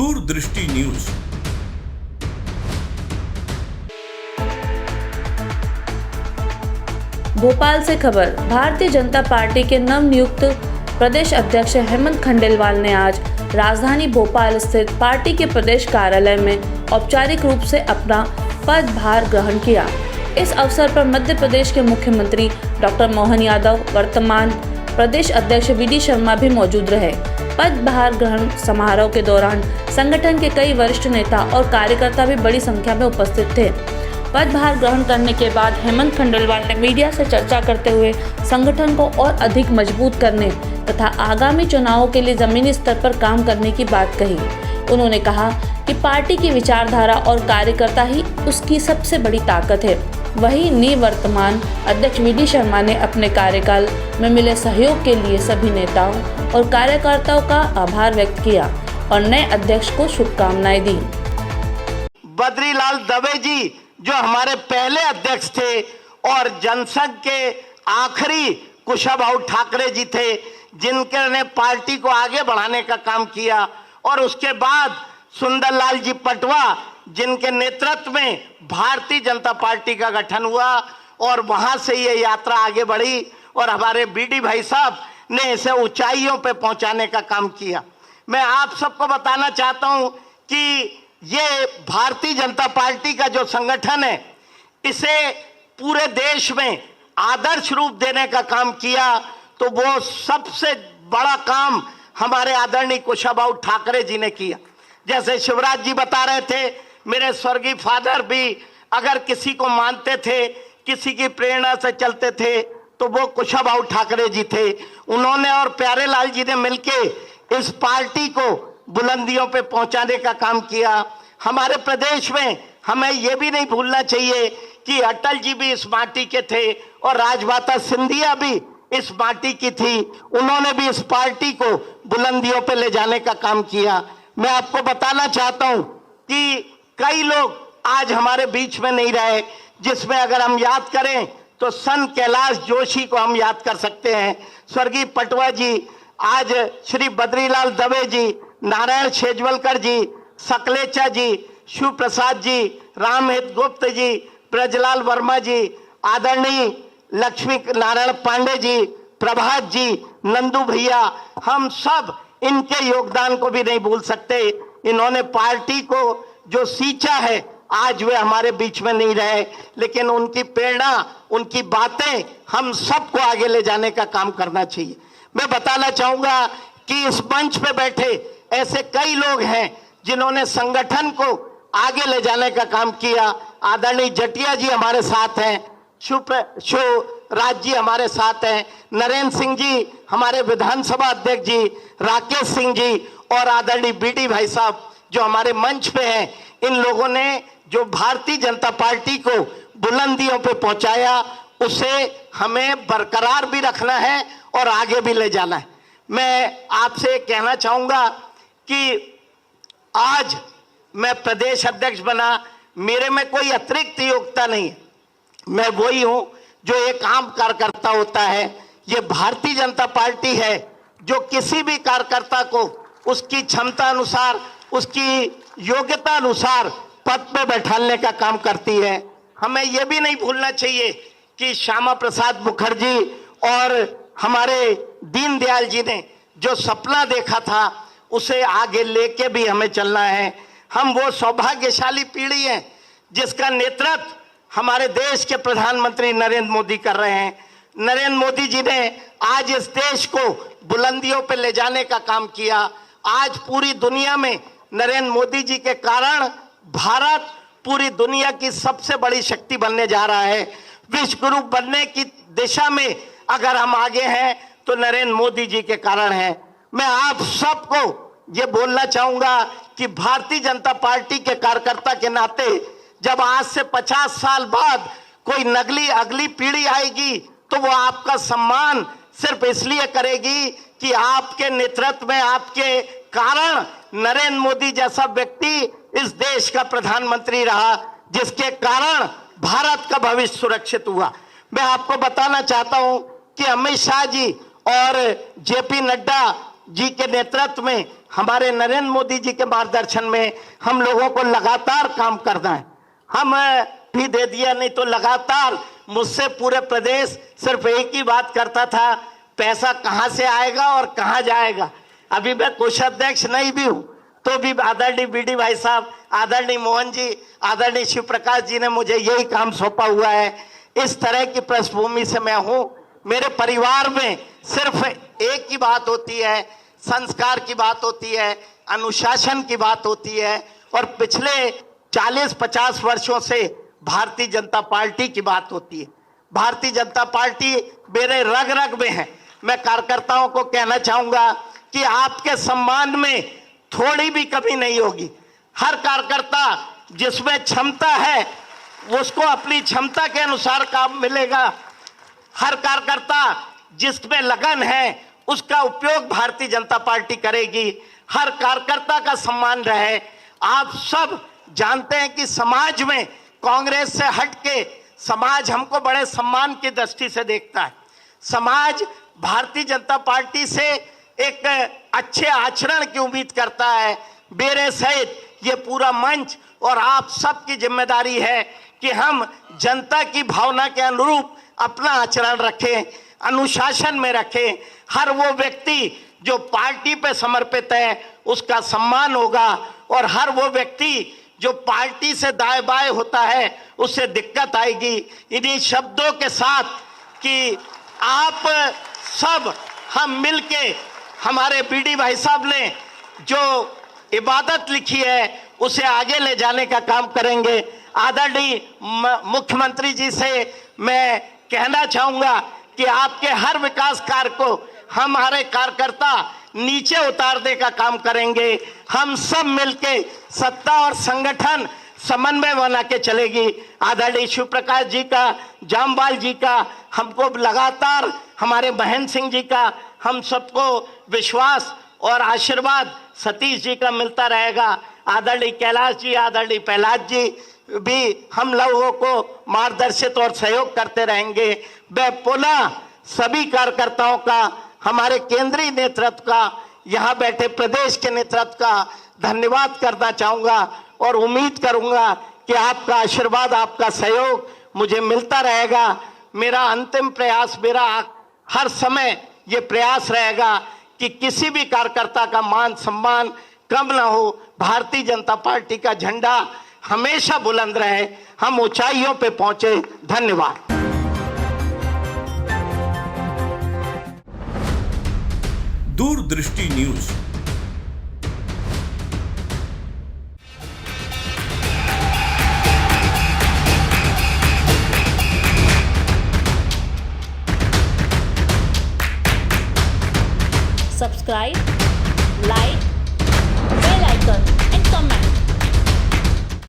दूरदृष्टि news. Bhopal से खबर। Bharatiya Janata party के नवनियुक्त प्रदेश अध्यक्ष हेमंत खंडेलवाल ने आज राजधानी भोपाल स्थित पार्टी के प्रदेश कार्यालय में औपचारिक रूप से अपना पदभार ग्रहण किया। इस अवसर पर मध्य प्रदेश के मुख्यमंत्री डॉक्टर मोहन यादव, वर्तमान प्रदेश अध्यक्ष वी.डी. शर्मा भी मौजूद रहे। पदभार ग्रहण समारोह के दौरान संगठन के कई वरिष्ठ नेता और कार्यकर्ता भी बड़ी संख्या में उपस्थित थे। पदभार ग्रहण करने के बाद हेमंत खंडेलवाल ने मीडिया से चर्चा करते हुए संगठन को और अधिक मजबूत करने तथा आगामी चुनावों के लिए जमीनी स्तर पर काम करने की बात कही। उन्होंने कहा कि पार्टी की विचारधारा और कार्यकर्ता ही उसकी सबसे बड़ी ताकत है। वहीं निवर्तमान अध्यक्ष वी.डी. शर्मा ने अपने कार्यकाल में मिले सहयोग के लिए सभी नेताओं और कार्यकर्ताओं का आभार व्यक्त किया और नए अध्यक्ष को शुभकामनाएं दी। बद्रीलाल दवे जी जो हमारे पहले अध्यक्ष थे और जनसंघ के आखिरी कुशाभाऊ ठाकरे जी थे, जिनके ने पार्टी को आगे बढ़ाने का काम किया, और उसके बाद सुंदरलाल जी पटवा जिनके नेतृत्व में भारतीय जनता पार्टी का गठन हुआ और वहां से ये यात्रा आगे बढ़ी और हमारे बीडी भाई साहब ने इसे ऊंचाइयों पे पहुंचाने का काम किया। मैं आप सबको बताना चाहता हूं कि ये भारतीय जनता पार्टी का जो संगठन है, इसे पूरे देश में आदर्श रूप देने का काम किया, तो वो सबसे बड़ा काम हमारे आदरणीय कुशाभाऊ ठाकरे जी ने किया। जैसे शिवराज जी बता रहे थे, मेरे स्वर्गीय फादर भी अगर किसी को मानते थे, किसी की प्रेरणा से चलते थे, तो वो कुशाभाऊ ठाकरे जी थे। उन्होंने और प्यारेलाल जी ने मिलके इस पार्टी को बुलंदियों पे पहुंचाने का काम किया। हमारे प्रदेश में हमें यह भी नहीं भूलना चाहिए कि अटल जी भी इस माटी के थे और राजमाता सिंधिया भी इस माटी की थी। उन्होंने भी इस पार्टी को बुलंदियों पे ले जाने का काम किया। मैं आपको बताना चाहता हूं कि कई लोग आज हमारे बीच में नहीं रहे, जिसमें अगर हम याद करें तो संत कैलाश जोशी को हम याद कर सकते हैं, स्वर्गीय पटवा जी, आज श्री बद्रीलाल दवे जी, नारायण शेजवलकर जी, सकलेचा जी, शिव प्रसाद जी, रामहित गुप्त जी, ब्रजलाल वर्मा जी, आदरणीय लक्ष्मी नारायण पांडे जी, प्रभात जी, नंदू भैया, हम सब इनके योगदान को भी नहीं भूल सकते। इन्होंने पार्टी को जो सींचा है, आज वे हमारे बीच में नहीं रहे, लेकिन उनकी प्रेरणा, उनकी बातें हम सबको आगे ले जाने का काम करना चाहिए। मैं बताना चाहूंगा कि इस मंच पे बैठे ऐसे कई लोग हैं जिन्होंने संगठन को आगे ले जाने का काम किया। आदरणीय जटिया जी हमारे साथ हैं, शिवराज जी हमारे साथ हैं, नरेंद्र सिंह जी हमारे विधानसभा अध्यक्ष जी, राकेश सिंह जी और आदरणीय बीडी भाई साहब जो हमारे मंच पे हैं। इन लोगों ने जो भारतीय जनता पार्टी को बुलंदियों पे पहुंचाया, उसे हमें बरकरार भी रखना है और आगे भी ले जाना है। मैं आपसे कहना चाहूंगा कि आज मैं प्रदेश अध्यक्ष बना, मेरे में कोई अतिरिक्त योग्यता नहीं है। मैं वही हूं जो एक आम कार्यकर्ता होता है। ये भारतीय जनता पार्टी है जो किसी भी कार्यकर्ता को उसकी क्षमता अनुसार, उसकी योग्यता अनुसार पद पे बैठाने का काम करती है। हमें यह भी नहीं भूलना चाहिए कि श्यामा प्रसाद मुखर्जी और हमारे दीनदयाल जी ने जो सपना देखा था, उसे आगे लेके भी हमें चलना है। हम वो सौभाग्यशाली पीढ़ी हैं जिसका नेतृत्व हमारे देश के प्रधानमंत्री नरेंद्र मोदी कर रहे हैं। नरेंद्र मोदी जी ने आज इस देश को बुलंदियों पे ले जाने का काम किया। आज पूरी दुनिया में नरेंद्र मोदी जी के कारण भारत पूरी दुनिया की सबसे बड़ी शक्ति बनने जा रहा है। विश्व गुरु बनने की दिशा में अगर हम आगे हैं तो नरेंद्र मोदी जी के कारण है। मैं आप सबको ये बोलना चाहूंगा कि भारतीय जनता पार्टी के कार्यकर्ता के नाते जब आज से 50 साल बाद कोई अगली पीढ़ी आएगी, तो वो आपका सम्मान सिर्फ इसलिए करेगी कि आपके नेतृत्व में, आपके कारण नरेंद्र मोदी जैसा व्यक्ति इस देश का प्रधानमंत्री रहा, जिसके कारण भारत का भविष्य सुरक्षित हुआ। मैं आपको बताना चाहता हूं कि अमित शाह जी और जेपी नड्डा जी के नेतृत्व में, हमारे नरेंद्र मोदी जी के मार्गदर्शन में हम लोगों को लगातार काम करना है। हम भी दे दिया, नहीं तो लगातार मुझसे पूरे प्रदेश सिर्फ एक ही बात करता था, पैसा कहां से आएगा और कहां जाएगा। अभी मैं कोषाध्यक्ष नहीं भी हूं तो भी आदरणीय बीडी भाई साहब, आदरणीय मोहन जी, आदरणीय शिव प्रकाश जी ने मुझे यही काम सौंपा हुआ है। इस तरह की पृष्ठभूमि से मैं हूं। मेरे परिवार में सिर्फ एक ही बात होती है, संस्कार की बात होती है, अनुशासन की बात होती है, और पिछले 40-50 वर्षों से भारतीय जनता पार्टी की बात होती है। भारतीय जनता पार्टी मेरे रग रग में है। मैं कार्यकर्ताओं को कहना चाहूंगा कि आपके सम्मान में थोड़ी भी कमी नहीं होगी। हर कार्यकर्ता जिसमें क्षमता है उसको अपनी क्षमता के अनुसार काम मिलेगा। हर कार्यकर्ता जिसमें लगन है उसका उपयोग भारतीय जनता पार्टी करेगी। हर कार्यकर्ता का सम्मान रहे। आप सब जानते हैं कि समाज में कांग्रेस से हटके समाज हमको बड़े सम्मान की दृष्टि से देखता है। समाज भारतीय जनता पार्टी से एक अच्छे आचरण की उम्मीद करता है। मेरे सहित ये पूरा मंच और आप सबकी जिम्मेदारी है कि हम जनता की भावना के अनुरूप अपना आचरण रखें, अनुशासन में रखें। हर वो व्यक्ति जो पार्टी पे समर्पित है उसका सम्मान होगा, और हर वो व्यक्ति जो पार्टी से दाएं बाएं होता है उससे दिक्कत आएगी। इन्हीं शब्दों के साथ कि आप सब हम मिलके हमारे बीडी भाई साहब ने जो इबादत लिखी है उसे आगे ले जाने का काम करेंगे। आदरणीय मुख्यमंत्री जी से मैं कहना चाहूंगा कि आपके हर विकास कार्य को हमारे कार्यकर्ता नीचे उतारने का काम करेंगे। हम सब मिलके सत्ता और संगठन समन्वय बना के चलेगी। आदरणीय शिव प्रकाश जी का, जामवाल जी का, हमको लगातार हमारे महेंद्र सिंह जी का, हम सबको विश्वास और आशीर्वाद सतीश जी का मिलता रहेगा। आदरणीय कैलाश जी, आदरणीय प्रहलाद जी भी हम लोगों को मार्गदर्शित और सहयोग करते रहेंगे। मैं पुनः सभी कार्यकर्ताओं का, हमारे केंद्रीय नेतृत्व का, यहाँ बैठे प्रदेश के नेतृत्व का धन्यवाद करना चाहूँगा और उम्मीद करूँगा कि आपका आशीर्वाद, आपका सहयोग मुझे मिलता रहेगा। मेरा अंतिम प्रयास, मेरा हर समय ये प्रयास रहेगा कि किसी भी कार्यकर्ता का मान सम्मान कम ना हो। भारतीय जनता पार्टी का झंडा हमेशा बुलंद रहे, हम ऊंचाइयों पे पहुंचे। धन्यवाद। दूरदृष्टि news. Subscribe, like, bell icon and comment.